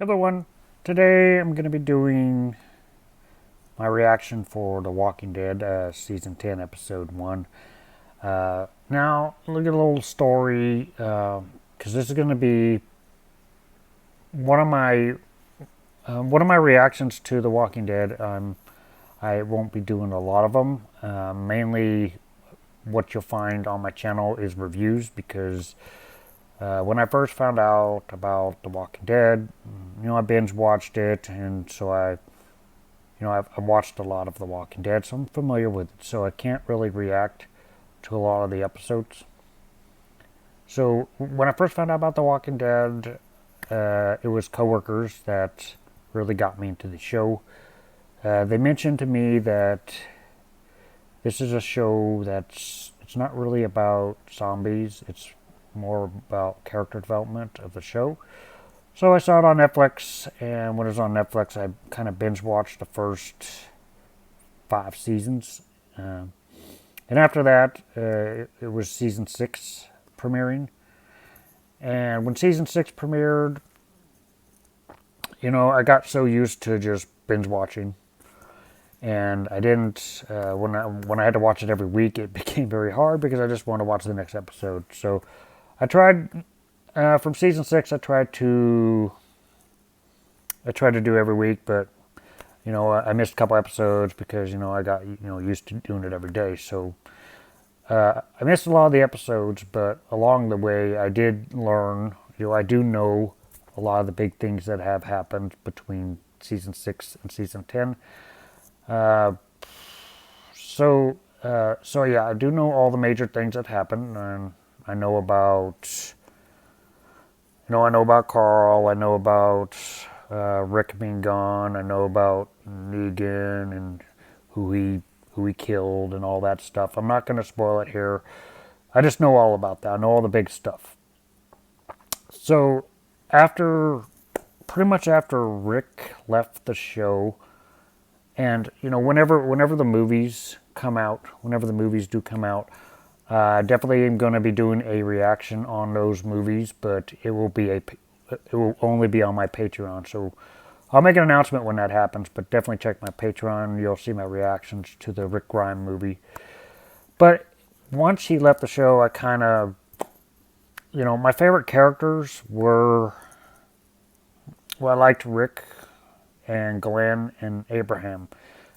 Everyone, today I'm going to be doing my reaction for The Walking Dead Season 10, Episode 1. Now, look at a little story, because this is going to be one of my reactions to The Walking Dead. I won't be doing a lot of them. Mainly what you'll find on my channel is reviews, because when I first found out about The Walking Dead, I binge watched it, and so I've watched a lot of The Walking Dead, so I'm familiar with it. So I can't really react to a lot of the episodes. So when I first found out about The Walking Dead, it was coworkers that really got me into the show. They mentioned to me that this is a show it's not really about zombies. It's more about character development of the show. So I saw it on Netflix, and when it was on Netflix, I kind of binge watched the first 5 seasons. And after that, it was season 6 premiering. And when season 6 premiered, I got so used to just binge watching. And I didn't, when I had to watch it every week, it became very hard because I just wanted to watch the next episode. So I tried, from season 6, I tried to do every week, but, I missed a couple episodes because, I got, used to doing it every day. So I missed a lot of the episodes, but along the way, I did learn, I do know a lot of the big things that have happened between season 6 and season 10. So yeah, I do know all the major things that happened, and I know about, Carl, I know about Rick being gone, I know about Negan and who he killed and all that stuff. I'm not going to spoil it here. I just know all about that. I know all the big stuff. So pretty much after Rick left the show, and whenever the movies come out, whenever the movies do come out, definitely am going to be doing a reaction on those movies, but it will only be on my Patreon. So I'll make an announcement when that happens, but definitely check my Patreon. You'll see my reactions to the Rick Grimes movie. But once he left the show, I kind of, my favorite characters were, I liked Rick and Glenn and Abraham.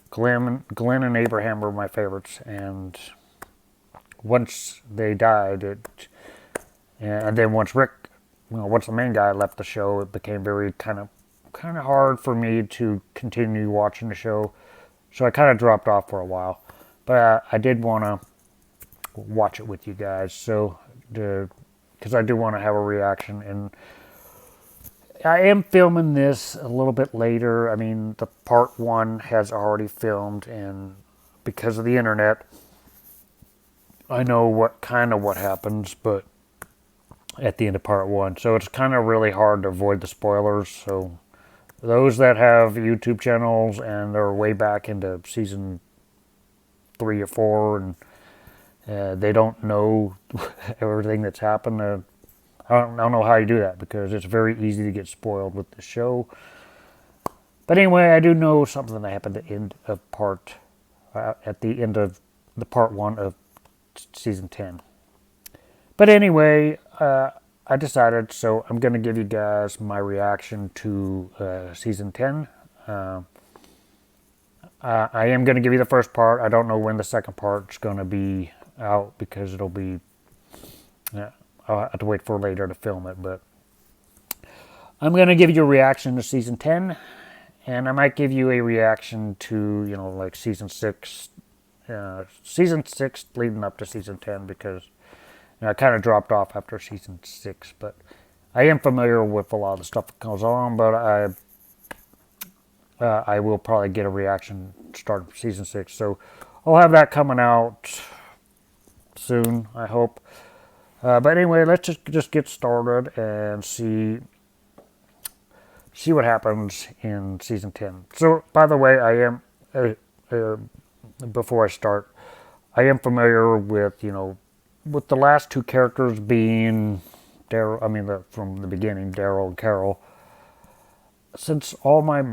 Glenn and Abraham were my favorites, and once they died, and then once Rick, once the main guy left the show, it became very kind of hard for me to continue watching the show. So I kind of dropped off for a while, but I did want to watch it with you guys. So because I do want to have a reaction, and I am filming this a little bit later. I mean, the part 1 has already filmed, and because of the internet, I know what happens, but at the end of part 1. So it's kind of really hard to avoid the spoilers. So those that have YouTube channels and they're way back into season 3 or 4, and they don't know everything that's happened, I don't know how you do that, because it's very easy to get spoiled with the show. But anyway, I do know something that happened at the end of the part 1 of season 10. But anyway, I decided, so I'm going to give you guys my reaction to season 10. I am going to give you the first part. I don't know when the second part's going to be out, because it'll be... I'll have to wait for later to film it, but I'm going to give you a reaction to season 10, and I might give you a reaction to, like season 6 leading up to season 10, because I kind of dropped off after season 6, but I am familiar with a lot of the stuff that goes on, but I will probably get a reaction starting from season 6, so I'll have that coming out soon, I hope. But anyway, let's just get started and see what happens in season 10. So, by the way, I am, before I start, I am familiar with, with the last 2 characters being from the beginning, Daryl and Carol. since all my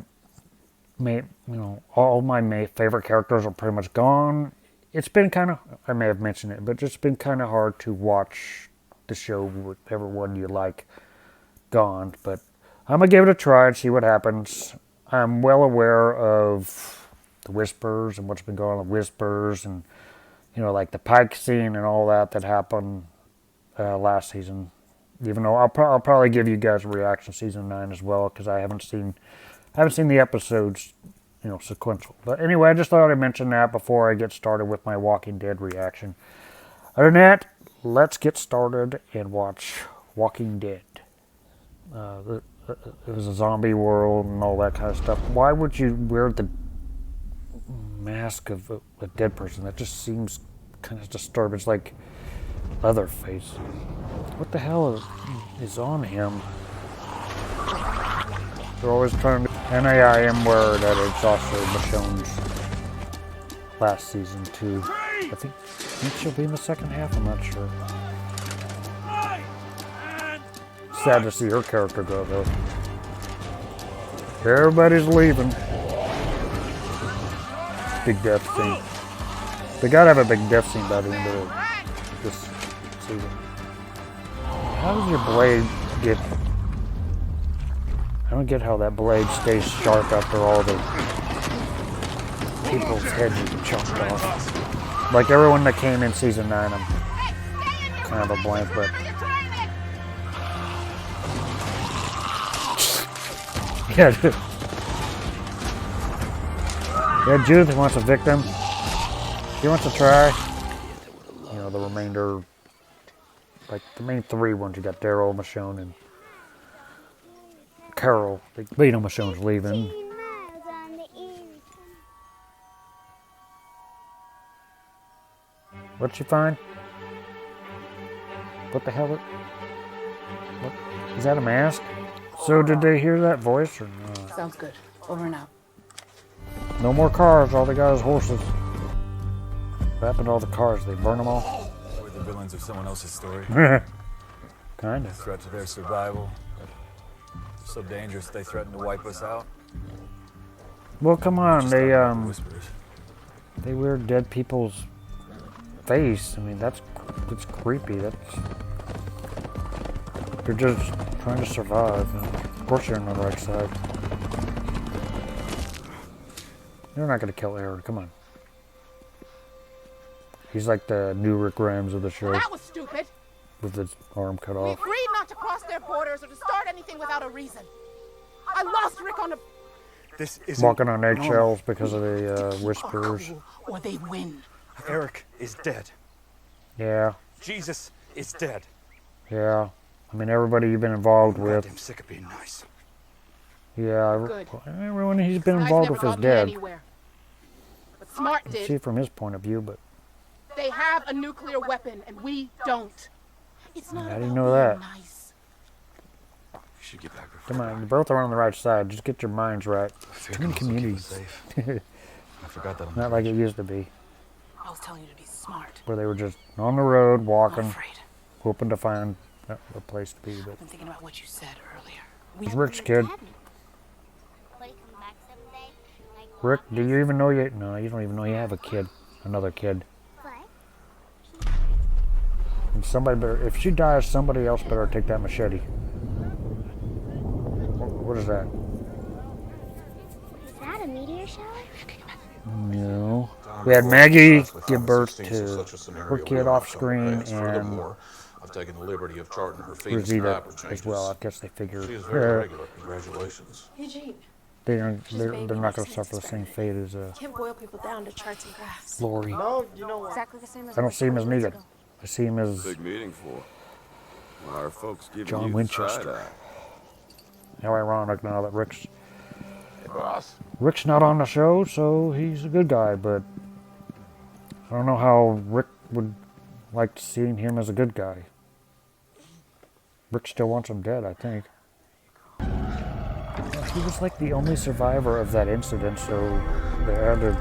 favorite characters are pretty much gone, it's been kind of, I may have mentioned it, but it's been kind of hard to watch the show with everyone you like gone. But I'm going to give it a try and see what happens. I'm well aware of the Whispers and what's been going on with Whispers and, like the Pike scene and all that happened last season. Even though I'll probably give you guys a reaction season 9 as well, because I haven't seen the episodes, sequential. But anyway, I just thought I'd mention that before I get started with my Walking Dead reaction. Other than that, let's get started and watch Walking Dead. It was a zombie world and all that kind of stuff. Why would you wear the mask of a dead person? That just seems kind of disturbing. It's like Leatherface. What the hell is on him? They're always trying to... And I am aware that it's also Michonne's last season too. I think she'll be in the second half, I'm not sure. Sad to see her character go though. Everybody's leaving. Big death scene. They gotta have a big death scene by the end of this season. How does your blade get... I don't get how that blade stays sharp after all the people's heads get chopped off. Like everyone that came in season 9, I'm kind of a blank, but... Yeah, yeah, Judith wants a victim. She wants to try. The remainder, like the main 3 ones, you got Daryl, Michonne, and Carol. Michonne's leaving. What'd she find? What the hell? What? Is that a mask? So did they hear that voice or not? Sounds good. Over and out. No more cars. All they got is horses. What happened to all the cars? They burn them all? We're the villains of someone else's story. Kind of. Threat to their survival. So dangerous they threaten to wipe us out. Well, come on. Whispers. They wear dead people's face. I mean, that's creepy. They're just trying to survive. And of course, you're on the right side. You're not going to kill Aaron. Come on. He's like the new Rick Grimes of the show. That was stupid. With his arm cut We off. agreed not to cross their borders or to start anything without a reason. I lost Rick on a... This is Walking on eggshells because of the Whispers. Or they win. Eric is dead. Yeah. Jesus is dead. Yeah. I mean, everybody you've been involved with. I'm sick of being nice. Yeah. Good. Everyone he's been Knives involved never with is got me dead. anywhere. But Smart I see did. it from his point of view, but They have a nuclear weapon, and we don't. It's not I didn't about know being that. nice. We should get back come on, you both are on the right side. Just get your minds right. Too many communities. I forgot that. Not like it used to be, I was telling you to be smart. where they were just on the road I'm walking, afraid. hoping to find a place to be. But I've been thinking about what you said earlier. it's Rick's kid. Rick, do you even know you? No, you don't even know you have a kid. Another kid. And somebody better. If she dies, somebody else better take that machete. What is that? Is that a meteor shower? No. We had Maggie give birth to her kid off screen, and I've taken the liberty of charting her feet Rosita as well. I guess they She figure is very regular. Congratulations. Eugene, they're not going to suffer the same fate as can't boil people down to charts and graphs. Lori. No, you know what? Exactly the same as I don't see him as neither. I see him as Big meeting for. Why are folks giving John you the Winchester. side eye? how ironic now that Rick's Hey, boss. not on the show, so he's a good guy. But I don't know how Rick would like seeing him as a good guy. Rick still wants him dead, I think. He was like the only survivor of that incident, so they had to...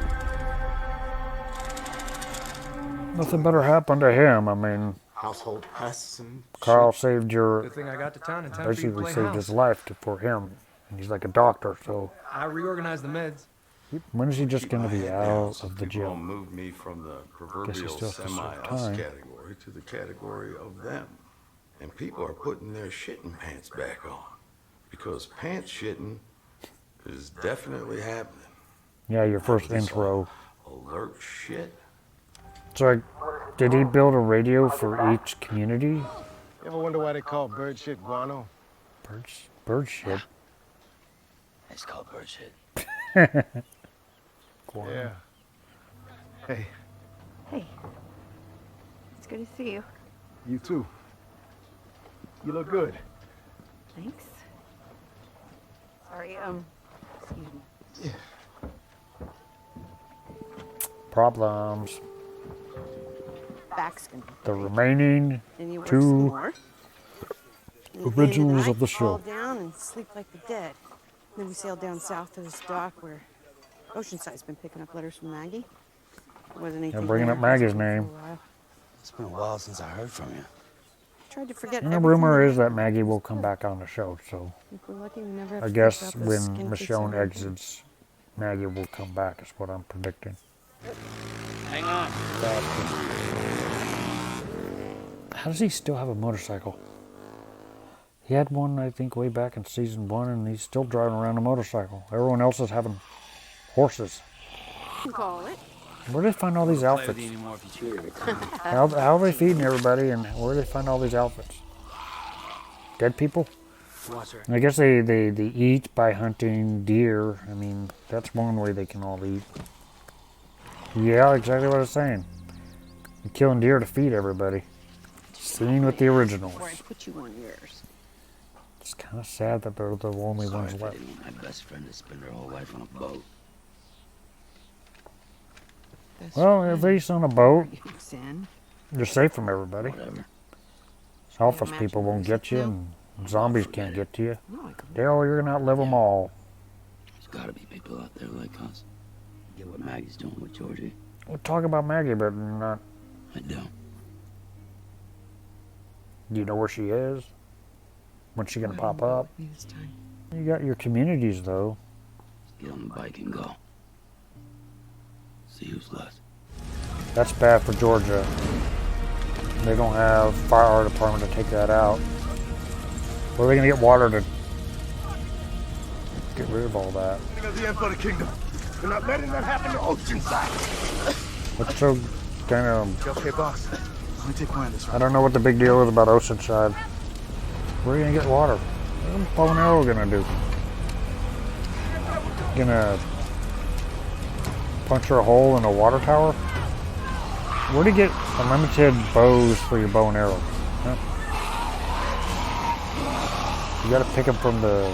Nothing better happened to him. I mean, Household pests and Carl saved your... Good thing I got to town in time for you to Basically play saved house. his life for him. And he's like a doctor, so I reorganized the meds. when is he just Keep going my to be head down out so of the people don't jail? move me from the Guess he proverbial still has to serve semi-us time. category to the category of them. And people are putting their shitting pants back on. Because pants shitting is definitely happening. Yeah, your Now, first this intro. alert shit. So, did he build a radio for each community? You ever wonder why they call bird shit guano? Bird shit. It's called bird shit. Guano. Yeah. Hey, Hey. It's good to see you. you too. You look good. Thanks. Sorry, excuse me. Problems. Back's gonna be The great. remaining Then you work two some more. And at the end originals the of the night, fall show. down and sleep like the dead. Then we sail down south to this dock where Oceanside's been picking up letters from Maggie. Wasn't anything bringing there, up Maggie's hasn't been name. for a while. It's been a while since I heard from you. Tried to forget And the everything rumor that is that happened. Maggie will come back on the show, so If we're lucky, we never have I to guess think about when those skin Michonne kids ever again. exits, Maggie will come back, is what I'm predicting. Hang on. How does he still have a motorcycle? He had one, I think, way back in season 1, and he's still driving around a motorcycle. Everyone else is having horses. You can call it. Where do they find all these Play with outfits? you anymore if you chew every time. How are they feeding everybody, and where do they find all these outfits? Dead people? Watch her. I guess they eat by hunting deer. I mean, that's one way they can all eat. Yeah, exactly what I was saying. You're killing deer to feed everybody. Seen with the originals. Or I put you on yours. It's kind of sad that they're the only Sorry ones if I left. didn't want my best friend to spend her whole life on a boat. That's Well, at least on a boat, Sin. you're safe from everybody. Whatever. Office people won't get you, and zombies can't get to you. No, I could. Daryl, you're gonna outlive them all. There's gotta be people out there like us. Get what Maggie's doing with Georgie. We'll talk about Maggie, but not. I don't. Do you know where she is? When's she gonna pop up? Me this time. You got your communities, though. Get on the bike and go. See who's left. That's bad for Georgia. They don't have fire department to take that out. Where are they gonna get water to get rid of all that? The end for the kingdom. We're not letting that happen to Oceanside. What's so kind of? You okay, boss? Let me take one of this. I don't know what the big deal is about Oceanside. Where are you gonna get water? What's bow and arrow gonna do? Gonna puncture a hole in a water tower? Where do you get unlimited bows for your bow and arrow? Huh? You gotta pick them from the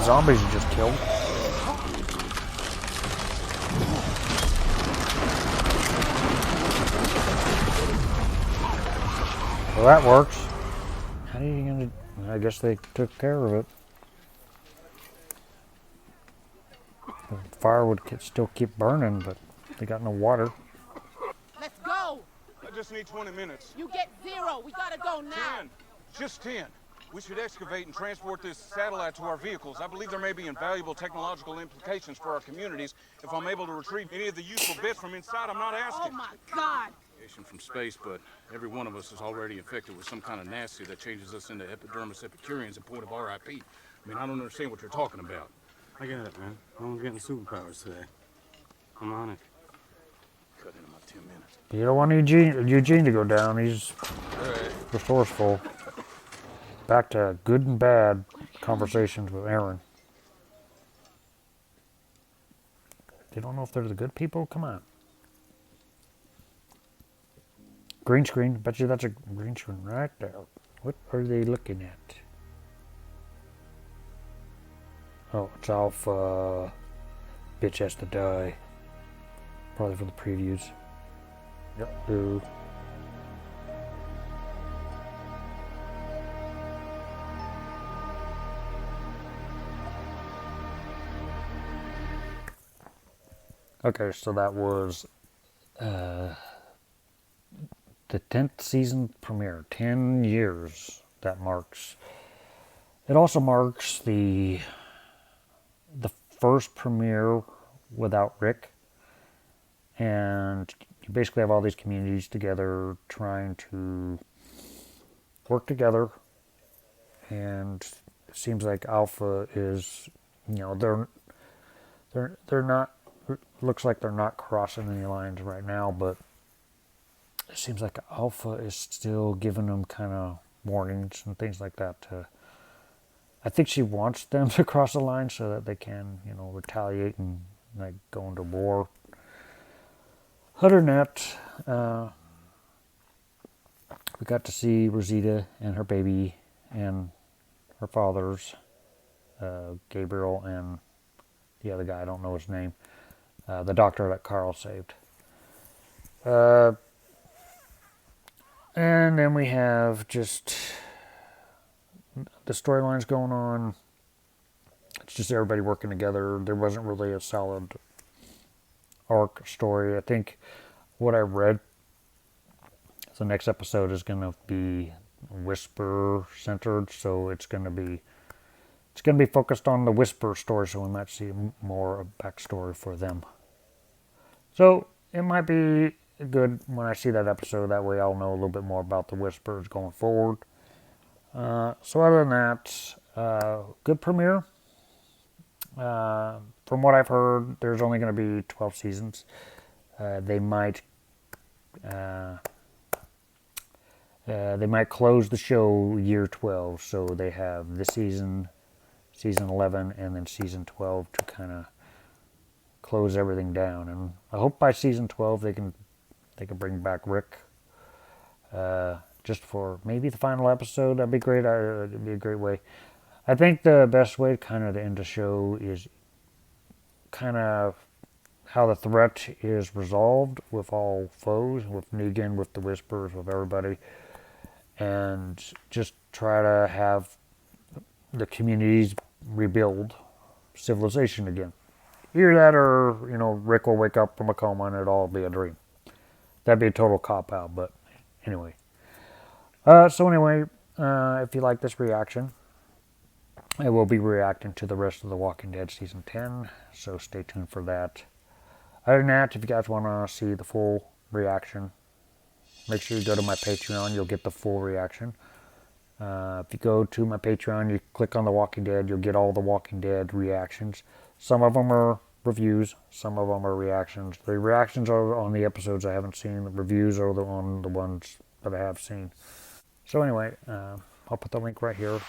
zombies you just killed. Well, that works. How are you gonna? I guess they took care of it. The fire would still keep burning, but they got no water. Let's go. I just need 20 minutes. You get 0. We gotta go now. 10. Just 10. We should excavate and transport this satellite to our vehicles. I believe there may be invaluable technological implications for our communities if I'm able to retrieve any of the useful bits from inside. I'm not asking. Oh my God. From space, but every one of us is already infected with some kind of nasty that changes us into epidermis epicureans at point of RIP. I mean, I don't understand what you're talking about. I get it, man. I'm getting superpowers today. I'm on it. Cut into my 10 minutes. You don't want Eugene to go down. He's resourceful. Back to good and bad conversations with Aaron. They don't know if they're the good people? Come on. Green screen. Bet you that's a green screen right there. What are they looking at? Oh, it's Alpha. Bitch has to die. Probably for the previews. Yep. Ooh. Okay, so that was the 10th season premiere. 10 years that marks. It also marks the first premiere without Rick, and you basically have all these communities together trying to work together, and it seems like Alpha is, they're not, looks like they're not crossing any lines right now, but it seems like Alpha is still giving them kind of warnings and things like that to, I think she wants them to cross the line so that they can, retaliate and like go into war. Other than that, we got to see Rosita and her baby and her father's, Gabriel and the other guy, I don't know his name, the doctor that Carl saved. And then we have just the storylines going on. It's just everybody working together. There wasn't really a solid arc story. I think what I read, the next episode is going to be Whisper centered, so it's going to be focused on the Whisper story, so we might see more of backstory for them. So it might be good when I see that episode. That way I'll know a little bit more about the Whispers going forward. So other than that, good premiere. From what I've heard, there's only going to be 12 seasons. They might close the show year 12, so they have this season 11, and then season 12 to kind of close everything down. And I hope by season 12 they can bring back Rick, just for maybe the final episode. That'd be great. It'd be a great way. I think the best way to end the show is kind of how the threat is resolved with all foes, with Negan, with the Whispers, with everybody, and just try to have the communities rebuild civilization again. Either that or, Rick will wake up from a coma and it'll all be a dream. That'd be a total cop-out, but anyway. So anyway, if you like this reaction, I will be reacting to the rest of The Walking Dead Season 10, so stay tuned for that. Other than that, if you guys want to see the full reaction, make sure you go to my Patreon. You'll get the full reaction. If you go to my Patreon, you click on The Walking Dead, you'll get all The Walking Dead reactions. Some of them are reviews, some of them are reactions. The reactions are on the episodes I haven't seen. The reviews are on the ones that I have seen. So anyway, I'll put the link right here.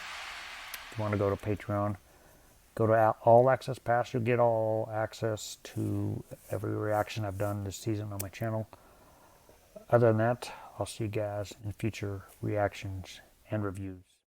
If you want to go to Patreon, go to All Access Pass. You'll get all access to every reaction I've done this season on my channel. Other than that, I'll see you guys in future reactions and reviews.